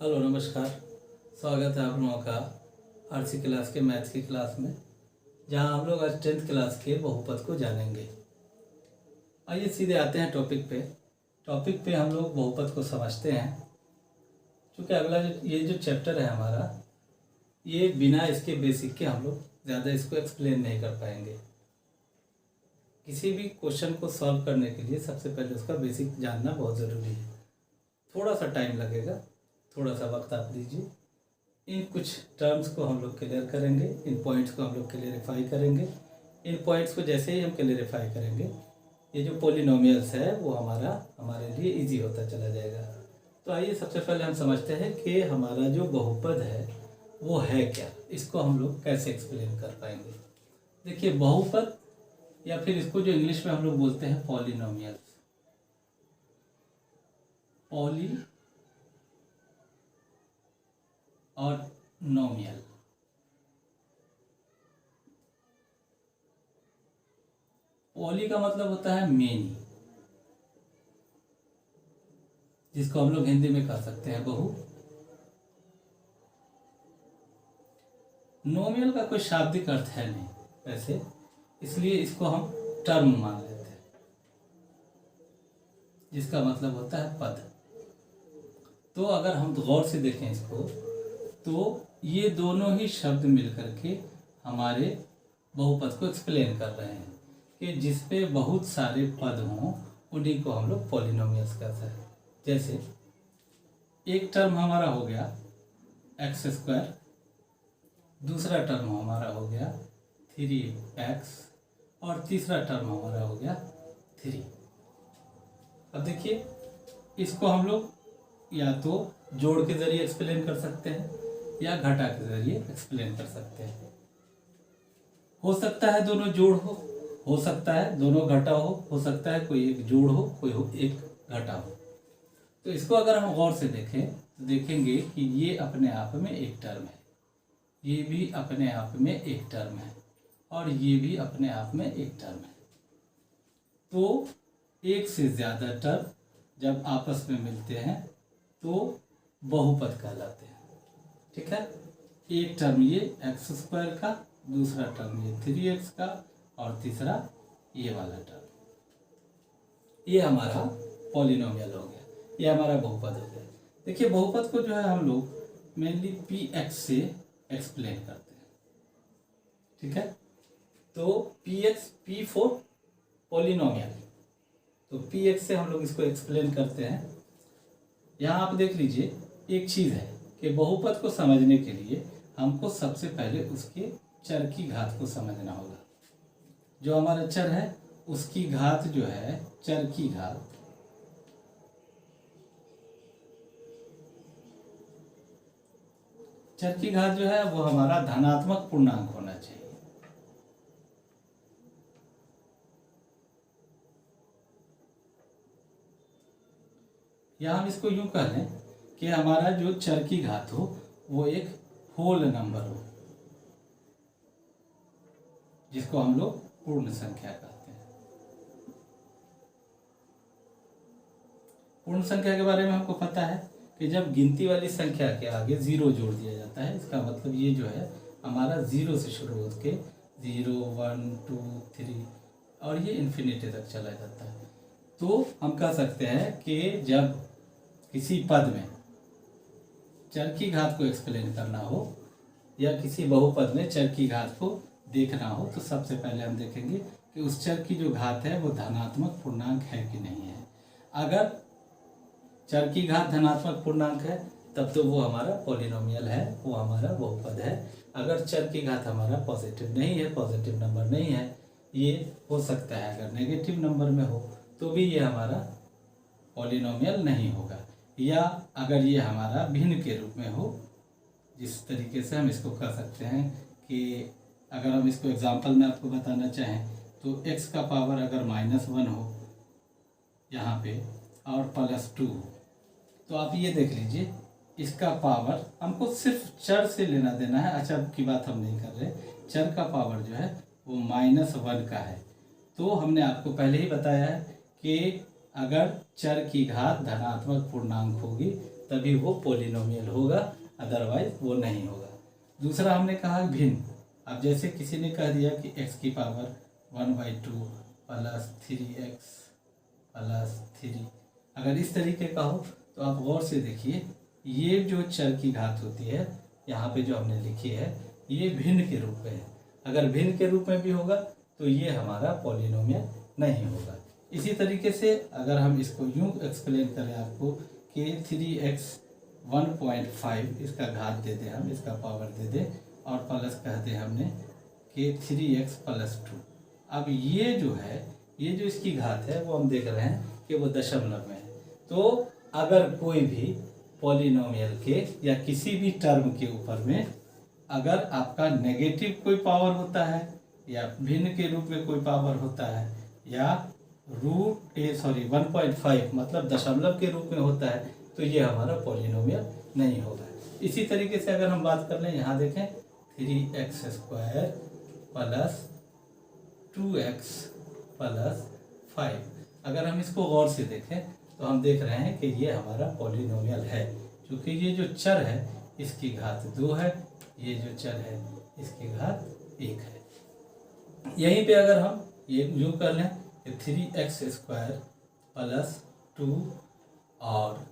Hello नमस्कार। स्वागत है आप लोगों का आरसी क्लास के मैथ्स की क्लास में, जहां हम लोग आज 10th क्लास के बहुपद को जानेंगे। आइए सीधे आते हैं टॉपिक पे हम लोग बहुपद को समझते हैं। क्योंकि अगला ये जो चैप्टर है हमारा, ये बिना इसके बेसिक के हम लोग ज़्यादा इसको एक्सप्लेन नहीं कर पाएंगे। किसी भी क्वेश्चन को सॉल्व करने के लिए सबसे पहले उसका बेसिक जानना बहुत ज़रूरी है। थोड़ा सा टाइम लगेगा, थोड़ा सा वक्त आप दीजिए। इन कुछ टर्म्स को हम लोग क्लियर करेंगे, इन पॉइंट्स को हम लोग क्लियरिफाई करेंगे। इन पॉइंट्स को जैसे ही हम क्लियरिफाई करेंगे, ये जो पॉलिनोमियल्स है वो हमारे लिए इजी होता चला जाएगा। तो आइए सबसे पहले हम समझते हैं कि हमारा जो बहुपद है वो है क्या, इसको हम लोग कैसे एक्सप्लेन कर पाएंगे। देखिए, बहुपद या फिर इसको जो इंग्लिश में हम लोग बोलते हैं पॉलिनोमियल्स, पॉली और नोमियल। पॉली का मतलब होता है मेनी, जिसको हम लोग हिंदी में कह सकते हैं बहु। नोमियल का कोई शाब्दिक अर्थ है नहीं वैसे, इसलिए इसको हम टर्म मान लेते हैं, जिसका मतलब होता है पद। तो अगर हम गौर से देखें इसको, तो ये दोनों ही शब्द मिलकर के हमारे बहुपद को एक्सप्लेन कर रहे हैं कि जिसपे बहुत सारे पद हों उन्हीं को हम लोग पॉलिनोमियल्स कहते हैं। जैसे एक टर्म हमारा हो गया x², दूसरा टर्म हमारा हो गया 3x और तीसरा टर्म हमारा हो गया 3। अब देखिए, इसको हम लोग या तो जोड़ के जरिए एक्सप्लेन कर सकते हैं या घटा के जरिए एक्सप्लेन कर सकते हैं। हो सकता है दोनों जोड़ हो सकता है दोनों घटा हो सकता है कोई एक जोड़ हो, कोई एक घटा हो। तो इसको अगर हम गौर से देखें तो देखेंगे कि ये अपने आप में एक टर्म है, ये भी अपने आप में एक टर्म है और ये भी अपने आप में एक टर्म है। तो एक से ज़्यादा टर्म जब आपस में मिलते हैं तो बहुपद कहलाते हैं। ठीक है, एक टर्म ये x² का, दूसरा टर्म ये 3x का और तीसरा ये वाला टर्म, ये हमारा पॉलिनोमियल हो गया, ये हमारा बहुपद हो गया। देखिए, बहुपद को जो है हम लोग मेनली px से एक्सप्लेन करते हैं। ठीक है, तो p फॉर पॉलिनोमियल, तो px से हम लोग इसको एक्सप्लेन करते हैं। यहाँ आप देख लीजिए, एक चीज़ है कि बहुपद को समझने के लिए हमको सबसे पहले उसके चर की घात को समझना होगा। जो हमारा चर है उसकी घात जो है, चर की घात, चर की घात जो है वो हमारा धनात्मक पूर्णांक होना चाहिए। या हम इसको यूं कह लें कि हमारा जो चर की घात हो वो एक होल नंबर हो, जिसको हम लोग पूर्ण संख्या कहते हैं। पूर्ण संख्या के बारे में हमको पता है कि जब गिनती वाली संख्या के आगे 0 जोड़ दिया जाता है, इसका मतलब ये जो है हमारा 0 से शुरू होकर 0, 1, 2, 3 और ये इन्फिनिटी तक चला जाता है। तो हम कह सकते हैं कि जब किसी पद में चर की घात को एक्सप्लेन करना हो या किसी बहुपद में चर की घात को देखना हो, तो सबसे पहले हम देखेंगे कि उस चर की जो घात है वो धनात्मक पूर्णांक है कि नहीं है। अगर चर की घात धनात्मक पूर्णांक है तब तो वो हमारा पॉलिनोमियल है, वो हमारा बहुपद है। अगर चर की घात हमारा पॉजिटिव नहीं है, पॉजिटिव नंबर नहीं है, ये हो सकता है अगर नेगेटिव नंबर में हो तो भी ये हमारा पॉलिनोमियल नहीं होगा। या अगर ये हमारा भिन्न के रूप में हो, जिस तरीके से हम इसको कर सकते हैं कि अगर हम इसको एग्जांपल में आपको बताना चाहें तो x का पावर अगर -1 हो यहाँ पे और +2 हो, तो आप ये देख लीजिए, इसका पावर हमको सिर्फ चर से लेना देना है। अचर की बात हम नहीं कर रहे, चर का पावर जो है वो -1 का है। तो हमने आपको पहले ही बताया है कि अगर चर की घात धनात्मक पूर्णांक होगी तभी वो पॉलिनोमियल होगा, अदरवाइज वो नहीं होगा। दूसरा हमने कहा भिन्न। अब जैसे किसी ने कह दिया कि x की पावर 1/2 प्लस 3x प्लस 3, अगर इस तरीके का हो तो आप गौर से देखिए, ये जो चर की घात होती है यहाँ पे जो हमने लिखी है ये भिन्न के रूप में है। अगर भिन्न के रूप में भी होगा तो ये हमारा पॉलिनोमियल नहीं होगा। इसी तरीके से अगर हम इसको यूँ एक्सप्लेन करें आपको कि 3x 1.5 इसका घात दे दें, हम इसका पावर दे दें और प्लस कह दें हमने कि 3x प्लस 2। अब ये जो है, ये जो इसकी घात है वो हम देख रहे हैं कि वो दशमलव में है। तो अगर कोई भी पॉलिनोमियल के या किसी भी टर्म के ऊपर में अगर आपका नेगेटिव कोई पावर होता है या भिन्न के रूप में कोई पावर होता है या 1.5 मतलब दशमलव के रूप में होता है तो ये हमारा पॉलिनोमियल नहीं होगा। इसी तरीके से अगर हम बात कर लें, यहाँ देखें 3x² प्लस 2x प्लस 5, अगर हम इसको गौर से देखें तो हम देख रहे हैं कि ये हमारा पॉलिनोमियल है, क्योंकि ये जो चर है इसकी घात 2 है, ये जो चर है इसकी घात 1 है। यहीं पे अगर हम ये यूँ कर लें कि 3x² प्लस 2 और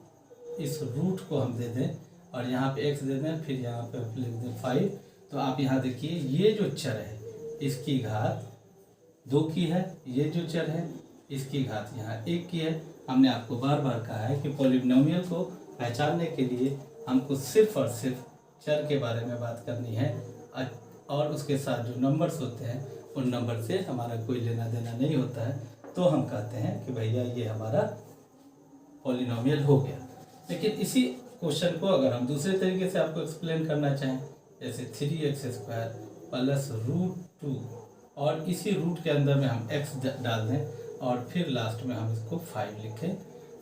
इस रूट को हम दे दें और यहाँ पे x दे दें, फिर यहाँ पे लिख दें 5, तो आप यहाँ देखिए ये जो चर है इसकी घात 2 की है, ये जो चर है इसकी घात यहाँ 1 की है। हमने आपको बार बार कहा है कि पॉलिनोमियल को पहचानने के लिए हमको सिर्फ और सिर्फ चर के बारे में बात करनी है और उसके साथ जो नंबर्स होते हैं उन नंबर से हमारा कोई लेना देना नहीं होता है, तो हम कहते हैं कि भैया ये हमारा पॉलिनोमियल हो गया। लेकिन इसी क्वेश्चन को अगर हम दूसरे तरीके से आपको एक्सप्लेन करना चाहें, जैसे 3x² प्लस √2 और इसी रूट के अंदर में हम x डाल दें और फिर लास्ट में हम इसको 5 लिखें,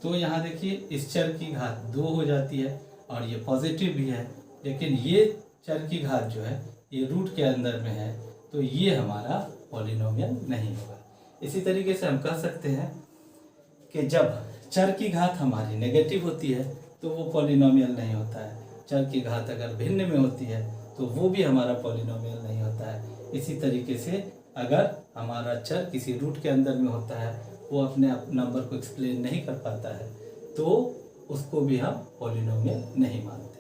तो यहाँ देखिए इस चर की घात 2 हो जाती है और ये पॉजिटिव भी है, लेकिन ये चर की घात जो है ये रूट के अंदर में है, तो ये हमारा पॉलिनोमियल नहीं होगा। इसी तरीके से हम कह सकते हैं कि जब चर की घात हमारी नेगेटिव होती है तो वो पॉलिनोमियल नहीं होता है। चर की घात अगर भिन्न में होती है तो वो भी हमारा पॉलिनोमियल नहीं होता है। इसी तरीके से अगर हमारा चर किसी रूट के अंदर में होता है, वो अपने नंबर को एक्सप्लेन नहीं कर पाता है, तो उसको भी हम पॉलिनोमियल नहीं मानते।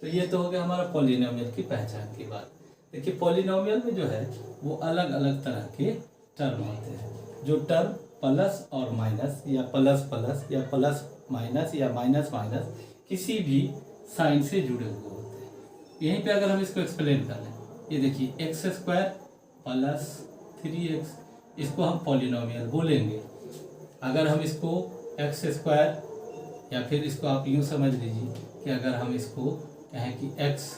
तो ये तो हो गया हमारा पॉलिनोमियल की पहचान की बात। देखिए पॉलिनोमियल में जो है वो अलग अलग तरह के टर्म होते हैं। जो टर्म प्लस और माइनस या प्लस प्लस या प्लस माइनस या माइनस माइनस किसी भी साइन से जुड़े हुए होते हैं। यहीं पे अगर हम इसको एक्सप्लेन कर लें, ये देखिए x² प्लस 3x, इसको हम पॉलिनोमियल बोलेंगे। अगर हम इसको x² या फिर इसको आप यूँ समझ लीजिए कि अगर हम इसको कहें कि x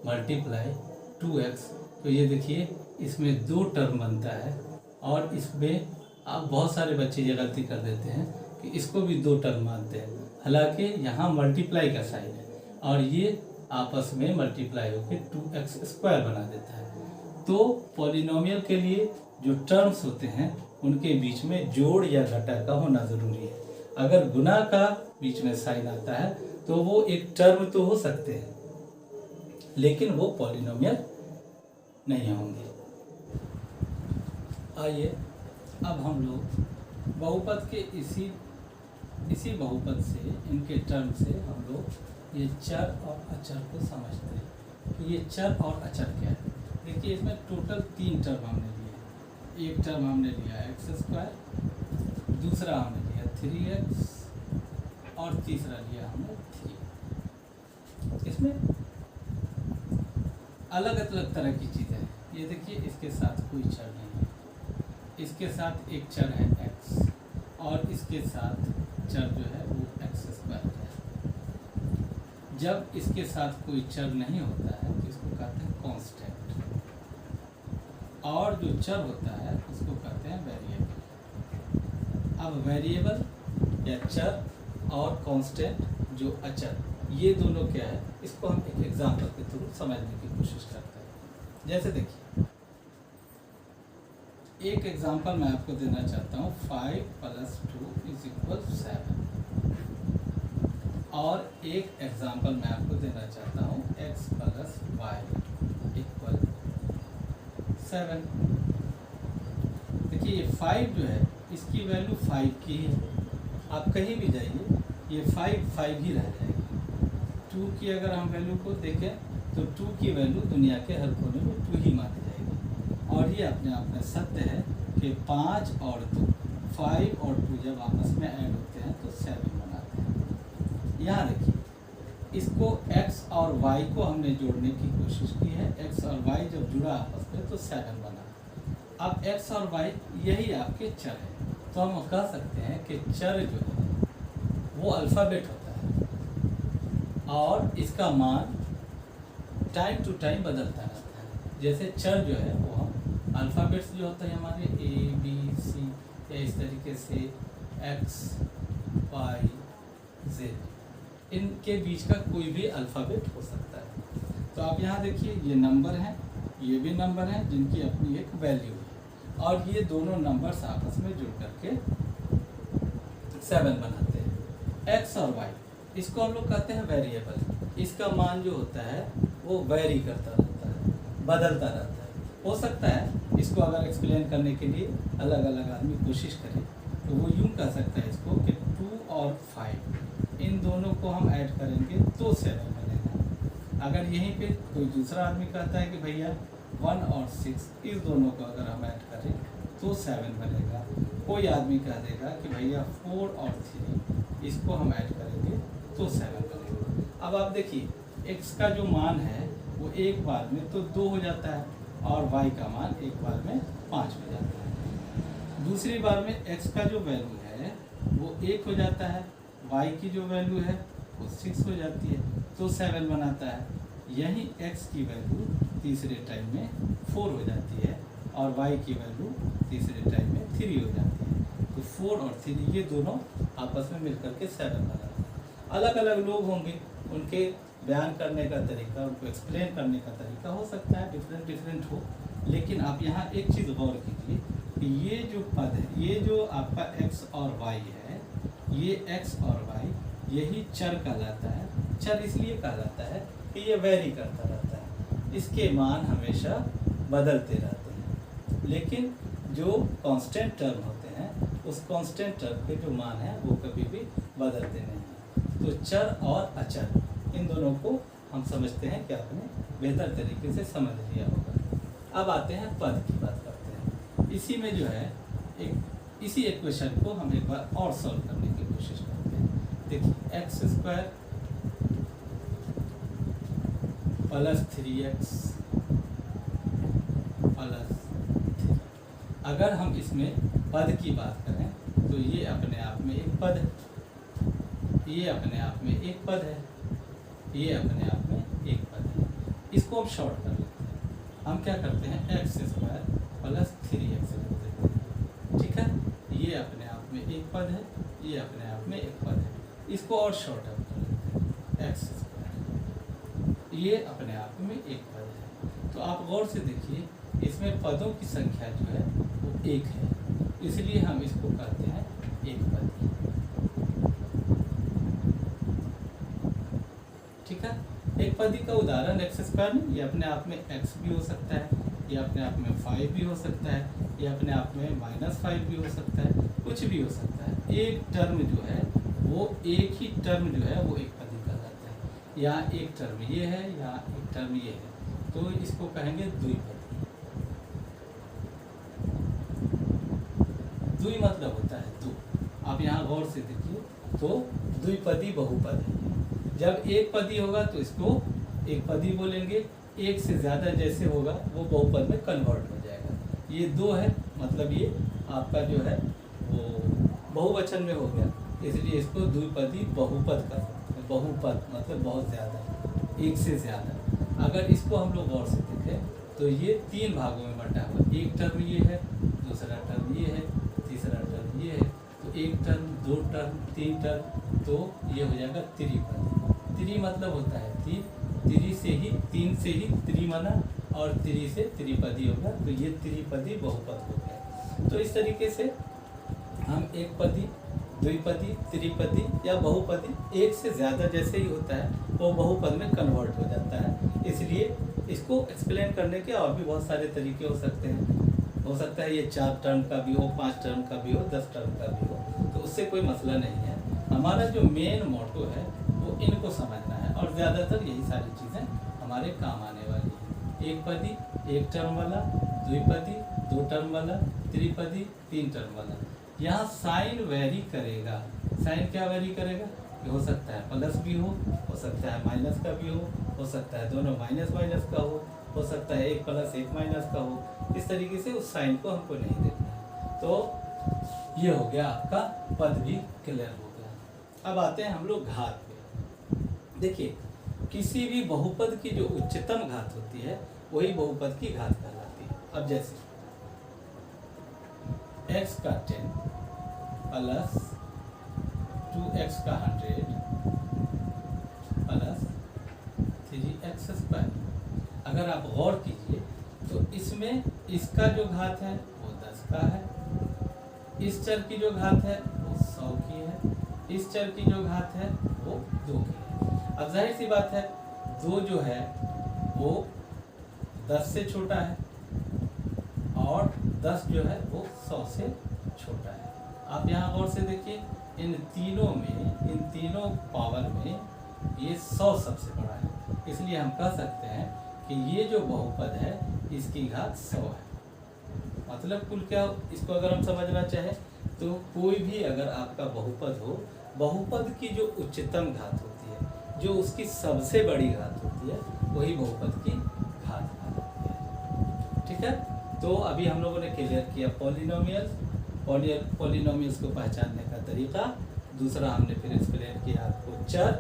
मल्टीप्लाई 2x, तो ये देखिए इसमें 2 टर्म बनता है और इसमें आप बहुत सारे बच्चे ये गलती कर देते हैं कि इसको भी 2 टर्म मानते हैं, हालांकि यहाँ मल्टीप्लाई का साइन है और ये आपस में मल्टीप्लाई होकर 2x² बना देता है। तो पॉलिनोमियल के लिए जो टर्म्स होते हैं उनके बीच में जोड़ या घटा का होना ज़रूरी है। अगर गुना का बीच में साइन आता है तो वो एक टर्म तो हो सकते हैं, लेकिन वो पॉलिनोमियल नहीं होंगे। आइए अब हम लोग बहुपद के इसी बहुपद से, इनके टर्म से हम लोग ये चर और अचर को समझते हैं कि ये चर और अचर क्या है। देखिए इसमें टोटल 3 टर्म हमने लिए। एक टर्म हमने लिया x², दूसरा हमने लिया 3x और तीसरा लिया हमने 3। इसमें अलग अलग तरह की चीज़ें हैं। ये देखिए इसके साथ कोई चर नहीं है, इसके साथ एक चर है x और इसके साथ चर जो है वो x² है। जब इसके साथ कोई चर नहीं होता है तो इसको कहते हैं कांस्टेंट, और जो चर होता है उसको कहते हैं वेरिएबल। अब वेरिएबल या चर और कांस्टेंट जो अचर, ये दोनों क्या है, इसको हम एक एग्जांपल के थ्रू समझने की कोशिश करते हैं। जैसे देखिए एक एग्जांपल मैं आपको देना चाहता हूँ, 5 + 2 = 7। और एक एग्जांपल मैं आपको देना चाहता हूँ, x प्लस वाई इक्वल 7। देखिए ये 5 जो है इसकी वैल्यू 5 की है, आप कहीं भी जाइए ये 5 ही रह जाएगी। 2 की अगर हम वैल्यू को देखें तो 2 की वैल्यू दुनिया के हर कोने में 2 ही मानी जाएगी। और ये अपने आप में सत्य है कि 5 और 2, 5 और 2 जब आपस में ऐड होते हैं तो 7 बनाते हैं। यहाँ देखिए इसको x और y को हमने जोड़ने की कोशिश की है, x और y जब जुड़ा आपस में तो 7 बना। अब x और y यही आपके चर है, तो हम कह सकते हैं कि चर जो है वो अल्फ़ाबेट होता है और इसका मान टाइम टू टाइम बदलता रहता है। जैसे चर जो है वो हम अल्फ़ाबेट्स जो होते हैं हमारे A B C या इस तरीके से X Y Z, इनके बीच का कोई भी अल्फ़ाबेट हो सकता है। तो आप यहाँ देखिए ये नंबर हैं, ये भी नंबर हैं जिनकी अपनी एक वैल्यू है और ये दोनों नंबर्स आपस में जुड़ करके 7 बनाते हैं। x और y इसको हम लोग कहते हैं वेरिएबल। इसका मान जो होता है वो वेरी करता रहता है, बदलता रहता है। हो सकता है इसको अगर एक्सप्लेन करने के लिए अलग अलग आदमी कोशिश करे तो वो यूँ कह सकता है इसको कि 2 और 5 इन दोनों को हम ऐड करेंगे तो 7 बनेगा। अगर यहीं पे कोई दूसरा आदमी कहता है कि भैया 1 और 6 इस दोनों को अगर हम ऐड करें तो 7 बनेगा। कोई आदमी कह देगा कि भैया 4 और 3 इसको हम ऐड करेंगे तो 7 बनेगा। अब आप देखिए x का जो मान है वो एक बार में तो 2 हो जाता है और y का मान एक बार में 5 हो जाता है। दूसरी बार में x का जो वैल्यू है वो 1 हो जाता है, y की जो वैल्यू है वो 6 हो जाती है तो 7 बनाता है। यही x की वैल्यू तीसरे टाइम में 4 हो जाती है और y की वैल्यू तीसरे टाइम में 3 हो जाती है। तो 4 और 3 ये दोनों आपस में मिलकर के 7 बनाते हैं। अलग अलग लोग होंगे, उनके बयान करने का तरीका, उनको एक्सप्लेन करने का तरीका हो सकता है डिफरेंट हो, लेकिन आप यहाँ एक चीज़ गौर कीजिए कि ये जो पद है, ये जो आपका x और y है, ये x और y यही चर कहलाता है। चर इसलिए कहलाता है कि ये वेरी करता रहता है, इसके मान हमेशा बदलते रहते हैं। लेकिन जो कांस्टेंट टर्म होते हैं उस कांस्टेंट टर्म के जो मान हैं वो कभी भी बदलते नहीं हैं। तो चर और अचर इन दोनों को हम समझते हैं कि आपने बेहतर तरीके से समझ लिया होगा। अब आते हैं पद की बात करते हैं। इसी में जो है इसी इक्वेशन को हम एक बार और सॉल्व करने की कोशिश करते हैं। देखिए x² प्लस 3x प्लस 3, अगर हम इसमें पद की बात करें तो ये अपने आप में एक पद है, ये अपने आप में एक पद है, ये अपने आप में एक पद है। इसको हम शॉर्ट कर लेते हैं। हम क्या करते हैं x² प्लस 3x रख देते हैं, ठीक है। ये अपने आप में एक पद है, ये अपने आप में एक पद है। इसको और शॉर्ट अप कर लेते हैं x², ये अपने आप में एक पद है। तो आप गौर से देखिए इसमें पदों की संख्या जो है वो 1 है, इसलिए हम इसको कहते हैं एक पदी, ठीक है। एक पदी का उदाहरण x² में ये अपने आप में x भी हो सकता है, ये अपने आप में 5 भी हो सकता है, ये अपने आप में -5 भी हो सकता है, कुछ भी हो सकता है। एक टर्म जो है वो एक ही टर्म जो है वो एक पदी कहलाता है। यहाँ एक टर्म ये है, यहाँ एक टर्म ये है, तो इसको कहेंगे द्विपदी। द्वि मतलब होता है दो। आप यहाँ गौर से देखिए तो द्विपदी बहुपद है। जब एक पदी होगा तो इसको एक पदी बोलेंगे, एक से ज़्यादा जैसे होगा वो बहुपद में कन्वर्ट हो जाएगा। ये 2 है मतलब ये आपका जो है वो बहुवचन में हो गया, इसलिए इसको द्विपदी बहुपद कर सकते हैं। बहुपद मतलब बहुत ज़्यादा, एक से ज़्यादा। अगर इसको हम लोग गौर से देखें तो ये 3 भागों में बटा हुआ, एक टर्म ये है, दूसरा टर्म ये है, तीसरा टर्म ये है। तो एक टर्म, 2 टर्म, 3 टर्म, तो ये हो जाएगा त्रिपदी। त्रि मतलब होता है 3, 3 से ही 3 से ही त्रि बना और 3 से त्रिपदी होगा, तो ये त्रिपदी बहुपद हो गया। तो इस तरीके से हम एक पदी, द्विपदी, त्रिपदी या बहुपदी, एक से ज़्यादा जैसे ही होता है वो बहुपद में कन्वर्ट हो जाता है। इसलिए इसको एक्सप्लेन करने के और भी बहुत सारे तरीके हो सकते हैं। हो सकता है ये 4 टर्म का भी हो, 5 टर्म का भी हो, 10 टर्म का भी हो, तो उससे कोई मसला नहीं है। हमारा जो मेन मोटो है वो इनको समझना है और ज़्यादातर यही सारी चीज़ें हमारे काम आने वाली हैं। एक पदी, एक टर्म वाला, द्विपदी, 2 टर्म वाला, त्रिपदी, 3 टर्म वाला। यहाँ साइन वेरी करेगा। साइन क्या वेरी करेगा? कि हो सकता है प्लस भी हो सकता है माइनस का भी हो सकता है दोनों माइनस माइनस का हो सकता है एक प्लस एक माइनस का हो। इस तरीके से उस साइन को हमको नहीं देखना है। तो ये हो गया आपका पद भी क्लियर हो गया। अब आते हैं हम लोग घात पे। देखिए, किसी भी बहुपद की जो उच्चतम घात होती है वही बहुपद की घात कहलाती है। अब जैसे x का 10 प्लस 2x का 100 प्लस 3x स्क्वायर। अगर आप गौर कीजिए तो इसमें इसका जो घात है वो 10 का है, इस चर की जो घात है वो 100 की है, इस चर की जो घात है वो 2 की है। अब जाहिर सी बात है 2 जो है वो 10 से छोटा है और 10 जो है वो 100 से छोटा है। आप यहाँ गौर से देखिए, इन तीनों पावर में ये 100 सबसे बड़ा है। इसलिए हम कह सकते हैं कि ये जो बहुपद है इसकी घात 100 है। मतलब कुल क्या, इसको अगर हम समझना चाहें तो कोई भी अगर आपका बहुपद हो, बहुपद की जो उच्चतम घात होती है, जो उसकी सबसे बड़ी घात होती है, वही बहुपद की घात कहलाती है। ठीक है, तो अभी हम लोगों ने क्लियर किया पॉलिनोमियल्स को पहचानने का तरीका। दूसरा हमने फिर एक्सप्लेन किया आपको चर,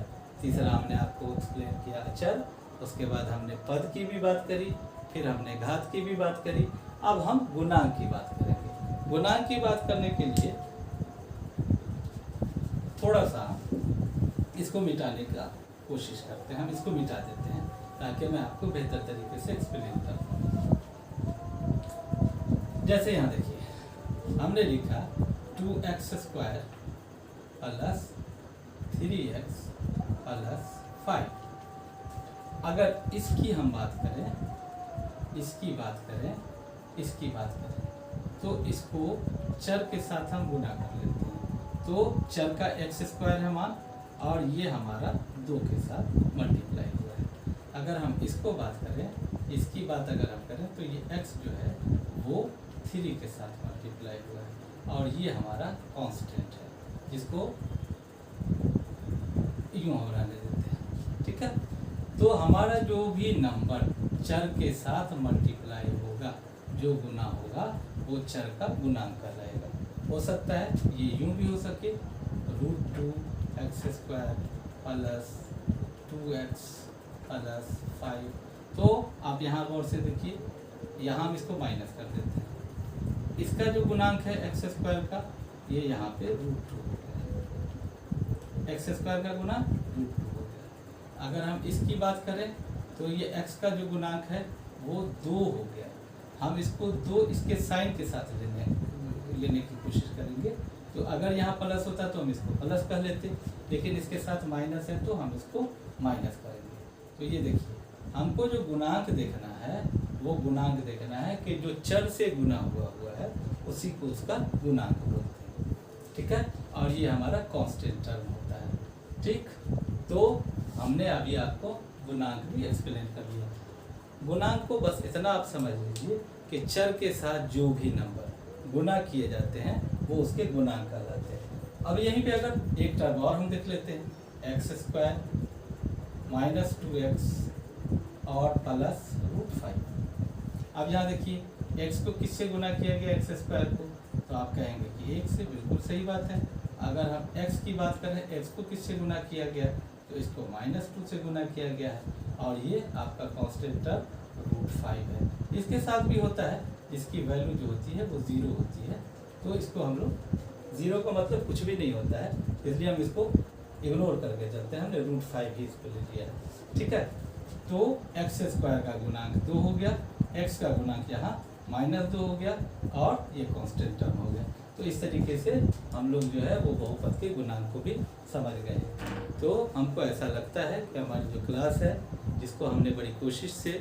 तीसरा हमने आपको एक्सप्लेन किया अचर, उसके बाद हमने पद की भी बात करी, फिर हमने घात की भी बात करी। अब हम गुणांक की बात करेंगे। गुणांक की बात करने के लिए थोड़ा सा इसको मिटाने का कोशिश करते हैं। हम इसको मिटा देते हैं ताकि मैं आपको बेहतर तरीके से एक्सप्लेन कर पाऊँ। जैसे यहाँ देखिए, हमने लिखा 2x square plus 3x plus 5। अगर इसकी हम बात करें, इसकी बात करें तो इसको चर के साथ हम गुना कर लेते हैं। तो चर का x स्क्वायर है मान, और ये हमारा 2 के साथ मल्टीप्लाई हुआ है। अगर हम इसको बात करें, इसकी बात अगर हम करें तो ये x जो है वो 3 के साथ मल्टीप्लाई हुआ है, और ये हमारा कांस्टेंट है जिसको यूँ हम रहने देते हैं। ठीक है, तो हमारा जो भी नंबर चर के साथ मल्टीप्लाई होगा, जो गुना होगा, वो चर का गुणांक कहलाएगा। हो सकता है ये यूँ भी हो सके, √2x² प्लस 2x प्लस 5। तो आप यहाँ गौर से देखिए, यहाँ हम इसको माइनस कर देते हैं। इसका जो गुणांक है x² का, ये यहाँ पे √2 हो गया। x² का गुणांक √2 हो गया। अगर हम इसकी बात करें तो ये x का जो गुणांक है वो 2 हो गया। हम इसको 2 इसके साइन के साथ लेने की कोशिश करेंगे। तो अगर यहाँ प्लस होता तो हम इसको प्लस कह लेते, लेकिन इसके साथ माइनस है तो हम इसको माइनस करेंगे। तो ये देखिए, हमको जो गुणांक देखना है वो गुणांक देखना है कि जो चर से गुना हुआ है उसी को उसका गुणांक बोलते हैं। ठीक है, और ये हमारा कांस्टेंट टर्म होता है। ठीक, तो हमने अभी आपको गुणांक भी एक्सप्लेन कर लिया। गुणांक को बस इतना आप समझ लीजिए कि चर के साथ जो भी नंबर गुना किए जाते हैं वो उसके गुणांक कहलाते हैं। अब यहीं पे अगर एक टर्म और हम देख लेते हैं, x² माइनस 2x और प्लस √5। अब यहाँ देखिए, x को किससे गुना किया गया, x² को, तो आप कहेंगे कि 1 से। बिल्कुल सही बात है। अगर हम x की बात करें, x को किससे गुना किया गया, तो इसको -2 से गुना किया गया है, और ये आपका कांस्टेंट टर्म √5 है। इसके साथ भी होता है, इसकी वैल्यू जो होती है वो 0 होती है। तो इसको हम लोग 0 का मतलब कुछ भी नहीं होता है, इसलिए हम इसको इग्नोर करके चलते हैं। हमने √5 ही इसको ले लिया है। ठीक है, तो x² का गुणांक 2 हो गया, x का गुणांक यहाँ -2 हो गया, और ये कांस्टेंट टर्म हो गया। तो इस तरीके से हम लोग जो है वो बहुपद के गुणांक को भी समझ गए। तो हमको ऐसा लगता है कि हमारी जो क्लास है, जिसको हमने बड़ी कोशिश से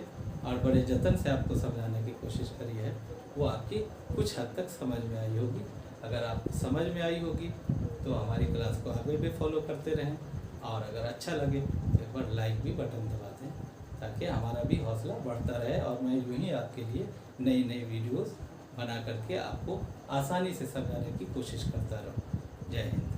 और बड़े जतन से आपको समझाने की कोशिश करी है, वो आपकी कुछ हद तक समझ में आई होगी। अगर आपको समझ में आई होगी तो हमारी क्लास को आगे भी फॉलो करते रहें, और अगर अच्छा लगे तो एक बार लाइक भी बटन दबा दें, ताकि हमारा भी हौसला बढ़ता रहे और मैं यूँ ही आपके लिए नई नई वीडियोस बना करके आपको आसानी से समझाने की कोशिश करता रहूँ। जय हिंद।